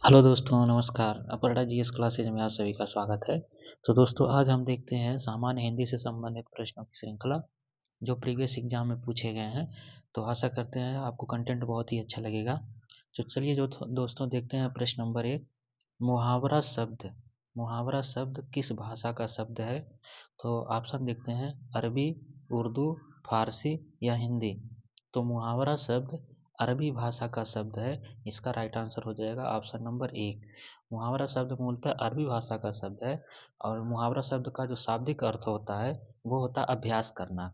Hello दोस्तों, नमस्कार। Aparna GS classes में आप सभी का स्वागत है। तो दोस्तों, आज हम देखते हैं सामान्य हिंदी से संबंधित प्रश्नों की श्रृंखला जो प्रीवियस एग्जाम में पूछे गए हैं। तो आशा करते हैं आपको कंटेंट बहुत ही अच्छा लगेगा। तो चलिए दोस्तों देखते हैं प्रश्न नंबर 1। मुहावरा शब्द मुहावरा शब्द किस भाषा का शब्द है? तो ऑप्शन देखते हैं अरबी, उर्दू, फारसी या हिंदी। तो मुहावरा शब्द अरबी भाषा का शब्द है। इसका राइट आंसर हो जाएगा ऑप्शन नंबर 1। मुहावरा शब्द मूलतः अरबी भाषा का शब्द है और मुहावरा शब्द का जो शाब्दिक अर्थ होता है वो होता है अभ्यास करना।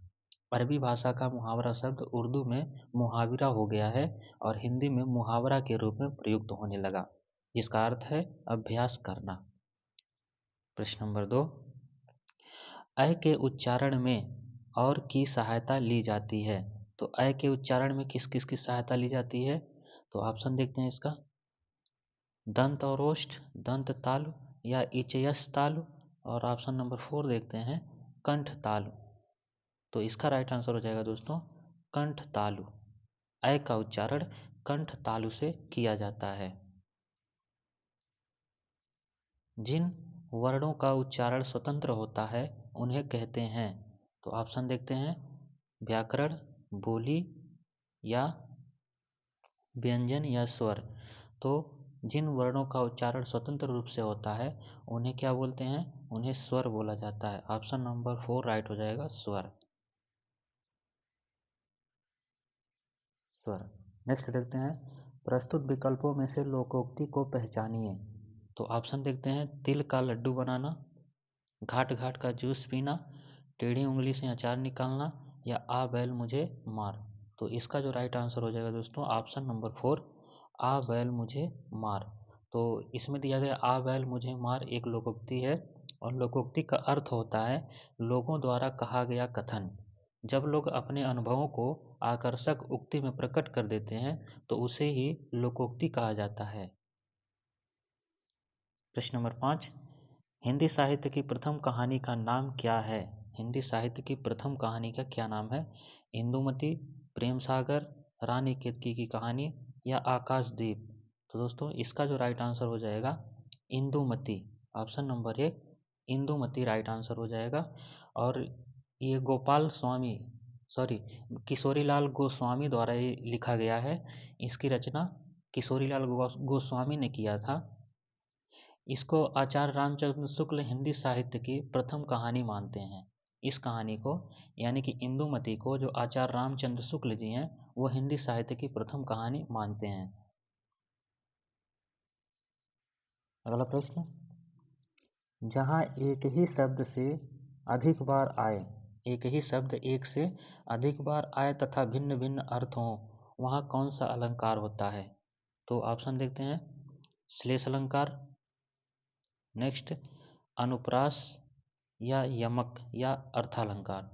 अरबी भाषा का मुहावरा शब्द उर्दू में मुहाविरा हो गया है और हिंदी में मुहावरा के रूप में प्रयुक्त होने लगा, जिसका अर्थ है अभ्यास करना। प्रश्न नंबर 2। अ के उच्चारण में और की सहायता ली जाती है। तो अ के उच्चारण में किस किस की सहायता ली जाती है? तो ऑप्शन देखते हैं इसका दंत और ओष्ठ, दंत तालु या इचयस तालु। और ऑप्शन नंबर 4 देखते हैं कंठ तालु। तो इसका राइट आंसर हो जाएगा दोस्तों कंठ तालु। अ का उच्चारण कंठ तालु से किया जाता है। जिन वर्णों का उच्चारण स्वतंत्र होता है उन्हें कहते हैं। तो ऑप्शन देखते हैं व्याकरण, बोली या व्यंजन या स्वर। तो जिन वर्णों का उच्चारण स्वतंत्र रूप से होता है उन्हें क्या बोलते हैं? उन्हें स्वर बोला जाता है। ऑप्शन नंबर 4 राइट हो जाएगा स्वर। स्वर। नेक्स्ट देखते हैं प्रस्तुत विकल्पों में से लोकोक्ति को पहचानिए। तो ऑप्शन देखते हैं तिल का लड्डू बनाना, घाट घाट का जूस पीना, टेढ़ी उंगली से अचार निकालना या आ बैल मुझे मार। तो इसका जो राइट आंसर हो जाएगा दोस्तों ऑप्शन नंबर 4 आ बैल मुझे मार। तो इसमें दिया गया आ बैल मुझे मार एक लोकोक्ति है और लोकोक्ति का अर्थ होता है लोगों द्वारा कहा गया कथन। जब लोग अपने अनुभवों को आकर्षक उक्ति में प्रकट कर देते हैं तो उसे ही लोकोक्ति कहा जाता है। प्रश्न नंबर 5। हिंदी साहित्य की प्रथम कहानी का नाम क्या है? हिंदी साहित्य की प्रथम कहानी का क्या नाम है? इंदुमती, प्रेम सागर, रानी केतकी की कहानी या आकाशदीप। तो दोस्तों इसका जो राइट आंसर हो जाएगा Indumati. Option number 1 Indumati right answer हो जाएगा। और ये गोपाल स्वामी सॉरी किशोरीलाल गोस्वामी द्वारा ये लिखा गया है। इसकी रचना किशोरीलाल गोस्वामी ने किया था। इसको आचार्य रामचंद्र शुक्ल हिंदी साहित्य की प्रथम कहानी मानते हैं। इस कहानी को यानी कि इंदुमती को जो आचार्य रामचंद्र शुक्ल जी हैं वो हिंदी साहित्य की प्रथम कहानी मानते हैं। अगला प्रश्न, जहाँ एक ही शब्द से अधिक बार आए एक ही शब्द एक से अधिक बार आए तथा भिन्न भिन्न अर्थ हों वहाँ कौन सा अलंकार होता है? तो ऑप्शन देखते हैं श्लेष अलंकार, नेक्स्ट अनुप्रास या यमक या अर्थालंकार।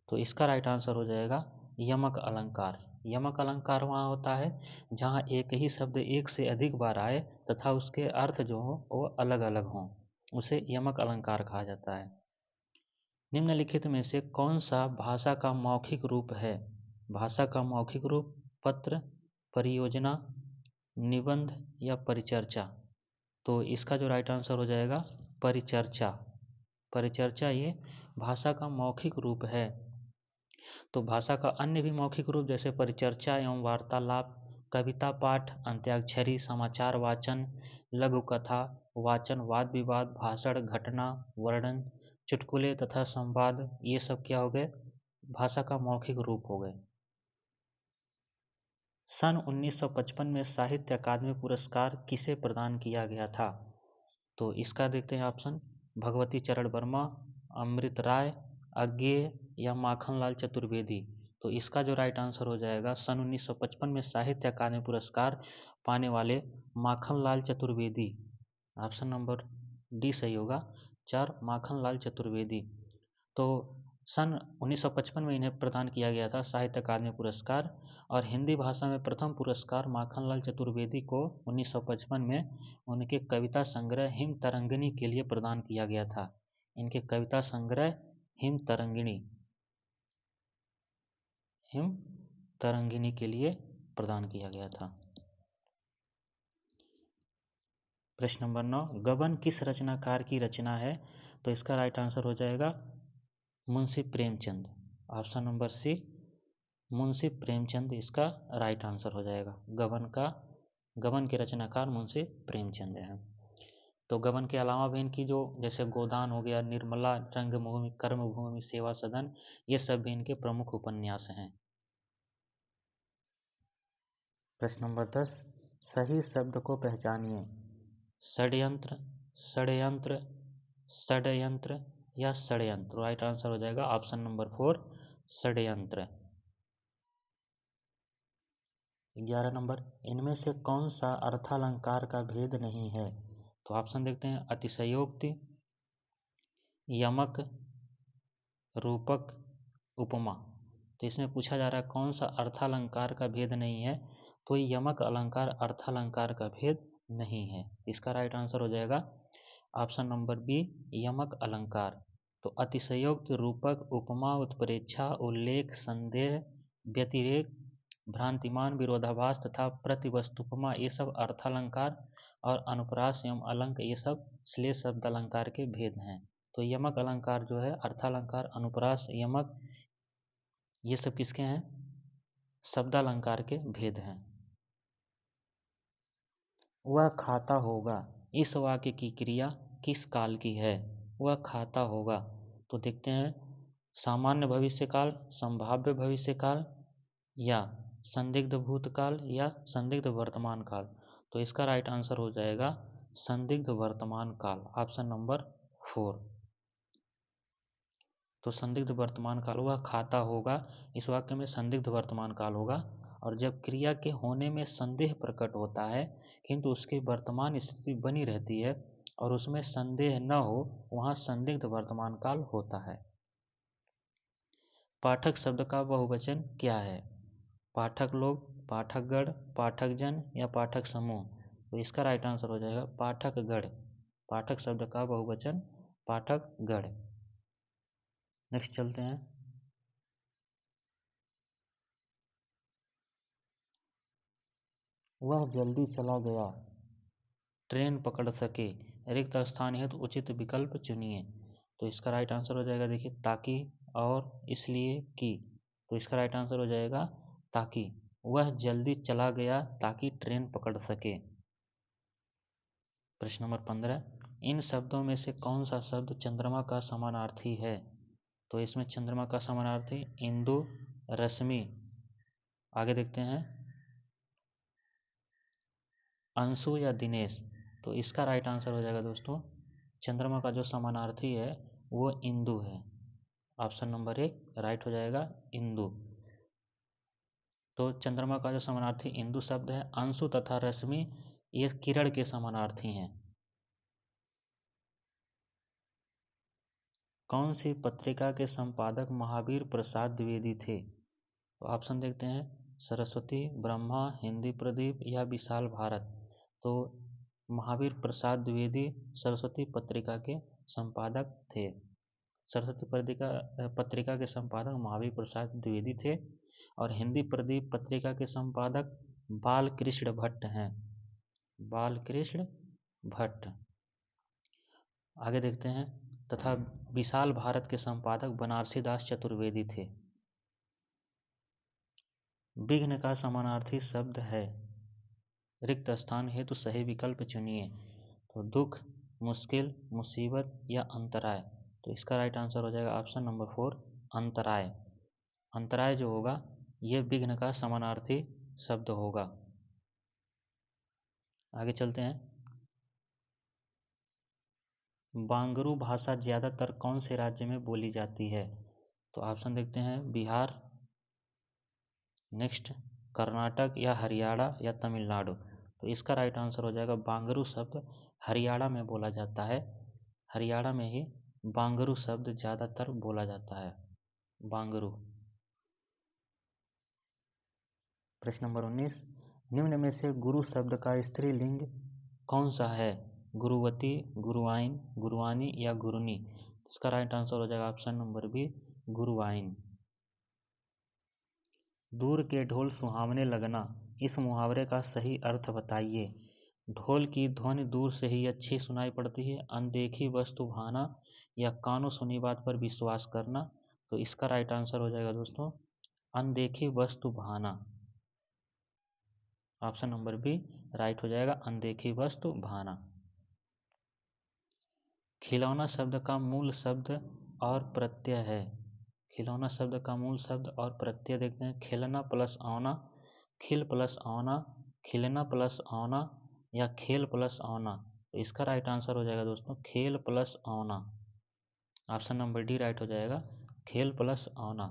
तो इसका राइट आंसर हो जाएगा यमक अलंकार। यमक अलंकार वहाँ होता है जहाँ एक ही शब्द एक से अधिक बार आए तथा उसके अर्थ जो हो वो अलग अलग हों, उसे यमक अलंकार कहा जाता है। निम्नलिखित में से कौन सा भाषा का मौखिक रूप है? भाषा का मौखिक रूप पत्र, परियोजना, निबंध या परिचर्चा। तो इसका जो राइट आंसर हो जाएगा परिचर्चा। परिचर्चा ये भाषा का मौखिक रूप है। तो भाषा का अन्य भी मौखिक रूप जैसे परिचर्चा एवं वार्तालाप, कविता पाठ, अंत्याक्षरी, समाचार वाचन, लघु कथा वाचन, वाद विवाद, भाषण, घटना, वर्णन, चुटकुले तथा संवाद, ये सब क्या हो गए? भाषा का मौखिक रूप हो गए। सन 1955 में साहित्य अकादमी पुरस्कार किसे प्रदान किया गया था? तो इसका देखते हैं ऑप्शन भगवती चरण वर्मा, अमृत राय, अज्ञेय या माखनलाल चतुर्वेदी। तो इसका जो राइट आंसर हो जाएगा सन 1955 में साहित्य अकादमी पुरस्कार पाने वाले Makhanlal Chaturvedi. Option number D सही होगा 4 माखनलाल चतुर्वेदी। तो सन 1955 में इन्हें प्रदान किया गया था साहित्य अकादमी पुरस्कार और हिंदी भाषा में प्रथम पुरस्कार माखनलाल चतुर्वेदी को 1955 में उनके कविता संग्रह हिम तरंगिणी के लिए प्रदान किया गया था। इनके कविता संग्रह हिम तरंगिणी के लिए प्रदान किया गया था। प्रश्न नंबर 9, गबन किस रचनाकार की रचना है? तो इसका राइट आंसर हो जाएगा Munshi Premchand. Option number C, Munshi Premchand इसका राइट आंसर हो जाएगा। गबन के रचनाकार मुंशी प्रेमचंद हैं। तो गबन के अलावा भी इनकी जो जैसे गोदान हो गया, निर्मला, रंगभूमि, कर्मभूमि, सेवा सदन, ये सब भी इनके प्रमुख उपन्यास हैं। प्रश्न नंबर 10, सही शब्द को पहचानिए। षड्यंत्र, षड्यंत्र, षड्यंत्र या षड्यंत्र। राइट आंसर हो जाएगा ऑप्शन नंबर 4, षड्यंत्र। 11 नंबर, इनमें से कौन सा अर्थालंकार का भेद नहीं है? तो ऑप्शन देखते हैं, अतिशयोक्ति, यमक, रूपक, उपमा। तो इसमें पूछा जा रहा है कौन सा अर्थालंकार का भेद नहीं है, तो यमक अलंकार अर्थालंकार का भेद नहीं है। इसका राइट आंसर हो जाएगा ऑप्शन नंबर बी, यमक अलंकार। तो अतिशयोक्ति, रूपक, उपमा, उत्प्रेक्षा, उल्लेख, संदेह, व्यतिरेक, भ्रांतिमान, विरोधाभास तथा प्रतिवस्तुपमा, ये सब अर्थालंकार, और अनुप्रास एवं अलंक ये सब श्लेष शब्द अलंकार के भेद हैं। तो यमक अलंकार जो है, अर्थालंकार, अनुप्रास, यमक, ये सब किसके हैं? शब्दालंकार के भेद हैं। वह खाता होगा, इस वाक्य की क्रिया किस काल की है? वह खाता होगा। तो देखते हैं, सामान्य भविष्यकाल, संभाव्य भविष्यकाल, या संदिग्ध भूतकाल, या संदिग्ध वर्तमान काल। तो इसका राइट आंसर हो जाएगा संदिग्ध वर्तमान काल, ऑप्शन नंबर 4। तो संदिग्ध वर्तमान काल, वह खाता होगा, इस वाक्य में संदिग्ध वर्तमान काल होगा। और जब क्रिया के होने में संदेह प्रकट होता है किंतु उसकी वर्तमान स्थिति बनी रहती है और उसमें संदेह न हो, वहाँ संदिग्ध वर्तमान काल होता है। पाठक शब्द का बहुवचन क्या है? पाठक लोग, पाठकगण, पाठकजन या पाठक समूह। तो इसका राइट आंसर हो जाएगा पाठकगण। पाठक शब्द का बहुवचन पाठकगण। नेक्स्ट चलते हैं। वह जल्दी चला गया, ट्रेन पकड़ सके, रिक्त स्थान हेतु उचित विकल्प चुनिए। तो इसका राइट आंसर हो जाएगा, देखिए, ताकि और इसलिए कि। तो इसका राइट आंसर हो जाएगा ताकि। वह जल्दी चला गया ताकि ट्रेन पकड़ सके। प्रश्न नंबर 15, इन शब्दों में से कौन सा शब्द चंद्रमा का समानार्थी है? तो इसमें चंद्रमा का समानार्थी इंदु, रश्मि, आगे देखते हैं, अंशु या दिनेश। तो इसका राइट आंसर हो जाएगा दोस्तों, चंद्रमा का जो समानार्थी है वो इंदु है। ऑप्शन नंबर 1 राइट हो जाएगा, इंदु। तो चंद्रमा का जो समानार्थी इंदु शब्द है, अंशु तथा रश्मि ये किरण के समानार्थी हैं। कौन सी पत्रिका के संपादक महावीर प्रसाद द्विवेदी थे? तो ऑप्शन देखते हैं, सरस्वती, ब्रह्मा, हिंदी प्रदीप या विशाल भारत। तो महावीर प्रसाद द्विवेदी सरस्वती पत्रिका के संपादक थे। सरस्वती पत्रिका के संपादक महावीर प्रसाद द्विवेदी थे। और हिंदी प्रदीप पत्रिका के संपादक बालकृष्ण भट्ट हैं। बालकृष्ण भट्ट। आगे देखते हैं, तथा विशाल भारत के संपादक बनारसी दास चतुर्वेदी थे। विघ्न का समानार्थी शब्द है, रिक्त स्थान हेतु सही विकल्प चुनिए। तो दुख, मुश्किल, मुसीबत या अंतराय। तो इसका राइट आंसर हो जाएगा ऑप्शन नंबर 4, अंतराय। अंतराय जो होगा ये विघ्न का समानार्थी शब्द होगा। आगे चलते हैं। बांगरू भाषा ज़्यादातर कौन से राज्य में बोली जाती है? तो ऑप्शन देखते हैं, बिहार, नेक्स्ट कर्नाटक या हरियाणा या तमिलनाडु। तो इसका राइट आंसर हो जाएगा, बांगरू शब्द हरियाणा में बोला जाता है। हरियाणा में ही बांगरू शब्द ज़्यादातर बोला जाता है, बांगरू। प्रश्न नंबर 19, निम्न में से गुरु शब्द का स्त्रीलिंग कौन सा है? गुरुवती, गुरुआइन, गुरुवानी या गुरुनी। इसका राइट आंसर हो जाएगा ऑप्शन नंबर बी, गुरुआइन। दूर के ढोल सुहावने लगना, इस मुहावरे का सही अर्थ बताइए। ढोल की ध्वनि दूर से ही अच्छी सुनाई पड़ती है, अनदेखी वस्तु भाना या कानों सुनी बात पर विश्वास करना। तो इसका राइट आंसर हो जाएगा दोस्तों अनदेखी वस्तु भाना। ऑप्शन नंबर बी राइट हो जाएगा, अनदेखी वस्तु भाना। खिलौना शब्द का मूल शब्द और प्रत्यय है। खिलौना शब्द का मूल शब्द और प्रत्यय देखते हैं। खेलना प्लस आना, खिल प्लस आना, खिलना प्लस आना या खेल प्लस आना। तो इसका राइट आंसर हो जाएगा दोस्तों खेल प्लस आना। ऑप्शन नंबर डी राइट हो जाएगा, खेल प्लस आना।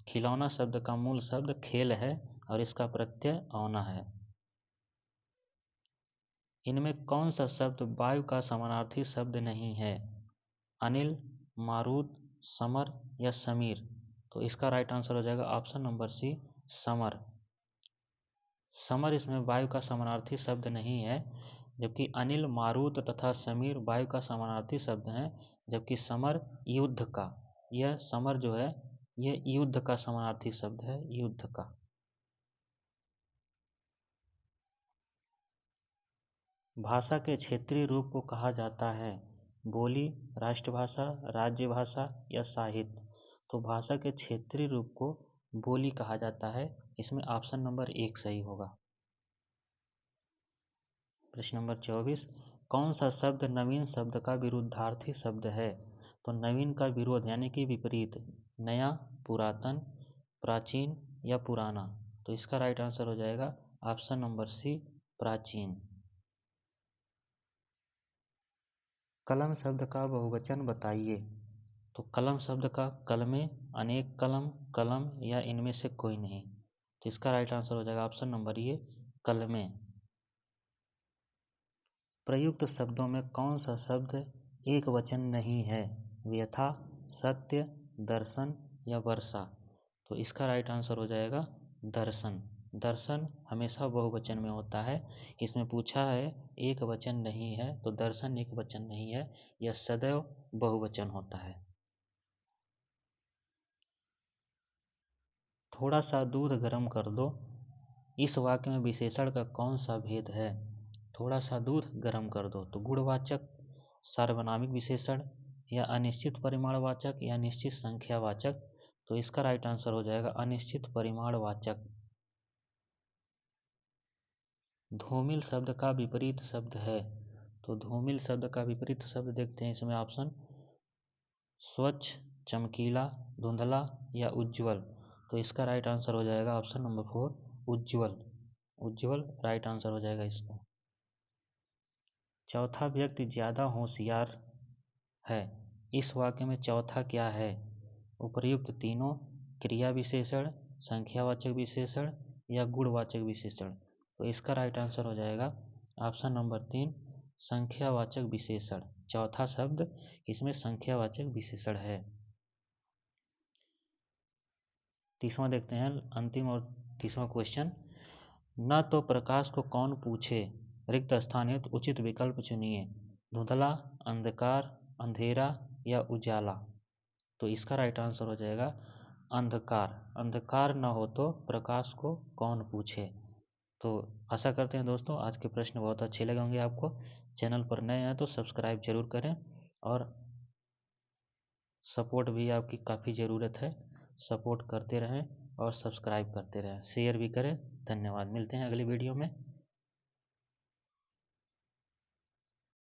खिलौना शब्द का मूल शब्द खेल है और इसका प्रत्यय आना है। इनमें कौन सा शब्द वायु का समानार्थी शब्द नहीं है? अनिल, मारुत, समर या समीर। तो इसका राइट आंसर हो जाएगा option number C summer. Summer इसमें वायु का समानार्थी शब्द नहीं है, जबकि अनिल, मारुत तथा समीर वायु का समानार्थी शब्द हैं, जबकि समर युद्ध का, यह समर जो है यह युद्ध का समानार्थी शब्द है, युद्ध का। भाषा के क्षेत्रीय रूप को कहा जाता है बोली, राष्ट्रभाषा, राज्य भाषा या साहित्य। तो भाषा के क्षेत्रीय रूप को बोली कहा जाता है। इसमें ऑप्शन नंबर 1 सही होगा। प्रश्न नंबर 24, कौन सा शब्द नवीन शब्द का विरुद्धार्थी शब्द है? तो नवीन का विरोध यानी कि विपरीत, नया, पुरातन, प्राचीन या पुराना। तो इसका राइट आंसर हो जाएगा ऑप्शन नंबर सी प्राचीन। कलम शब्द का बहुवचन बताइए। तो कलम शब्द का कलमे, अनेक कलम, कलम या इनमें से कोई नहीं। तो इसका राइट आंसर हो जाएगा ऑप्शन नंबर ए कलमे। प्रयुक्त शब्दों में कौन सा शब्द एक वचन नहीं है? व्यथा, सत्य, दर्शन या वर्षा। तो इसका राइट आंसर हो जाएगा दर्शन। दर्शन हमेशा बहुवचन में होता है। इसमें पूछा है एक वचन नहीं है, तो दर्शन एक वचन नहीं है, यह सदैव बहुवचन होता है। थोड़ा सा दूध गर्म कर दो, इस वाक्य में विशेषण का कौन सा भेद है? थोड़ा सा दूध गर्म कर दो, तो गुणवाचक, सार्वनामिक विशेषण या अनिश्चित परिमाणवाचक या निश्चित संख्यावाचक। तो इसका राइट आंसर हो जाएगा अनिश्चित परिमाणवाचक। धूमिल शब्द का विपरीत शब्द है। तो धूमिल शब्द का विपरीत शब्द देखते हैं इसमें ऑप्शन, स्वच्छ, चमकीला, धुंधला या उज्जवल। तो इसका राइट आंसर हो जाएगा ऑप्शन नंबर 4 उज्जवल। उज्जवल राइट आंसर हो जाएगा इसका। चौथा व्यक्ति ज्यादा होशियार है, इस वाक्य में चौथा क्या है? उपर्युक्त तीनों, क्रिया विशेषण, संख्यावाचक विशेषण या गुणवाचक विशेषण। तो इसका राइट आंसर हो जाएगा ऑप्शन नंबर 3 संख्यावाचक विशेषण। चौथा शब्द इसमें संख्यावाचक विशेषण है। तीसवां देखते हैं, अंतिम और तीसवां क्वेश्चन। न तो प्रकाश को कौन पूछे, रिक्त स्थान हेतु उचित विकल्प चुनिए। धुंधला, अंधकार, अंधेरा या उजाला। तो इसका राइट आंसर हो जाएगा अंधकार। अंधकार न हो तो प्रकाश को कौन पूछे। तो आशा करते हैं दोस्तों आज के प्रश्न बहुत अच्छे लगे होंगे आपको। चैनल पर नए हैं तो सब्सक्राइब जरूर करें और सपोर्ट भी आपकी काफ़ी ज़रूरत है। सपोर्ट करते रहें और सब्सक्राइब करते रहें, शेयर भी करें। धन्यवाद, मिलते हैं अगली वीडियो में।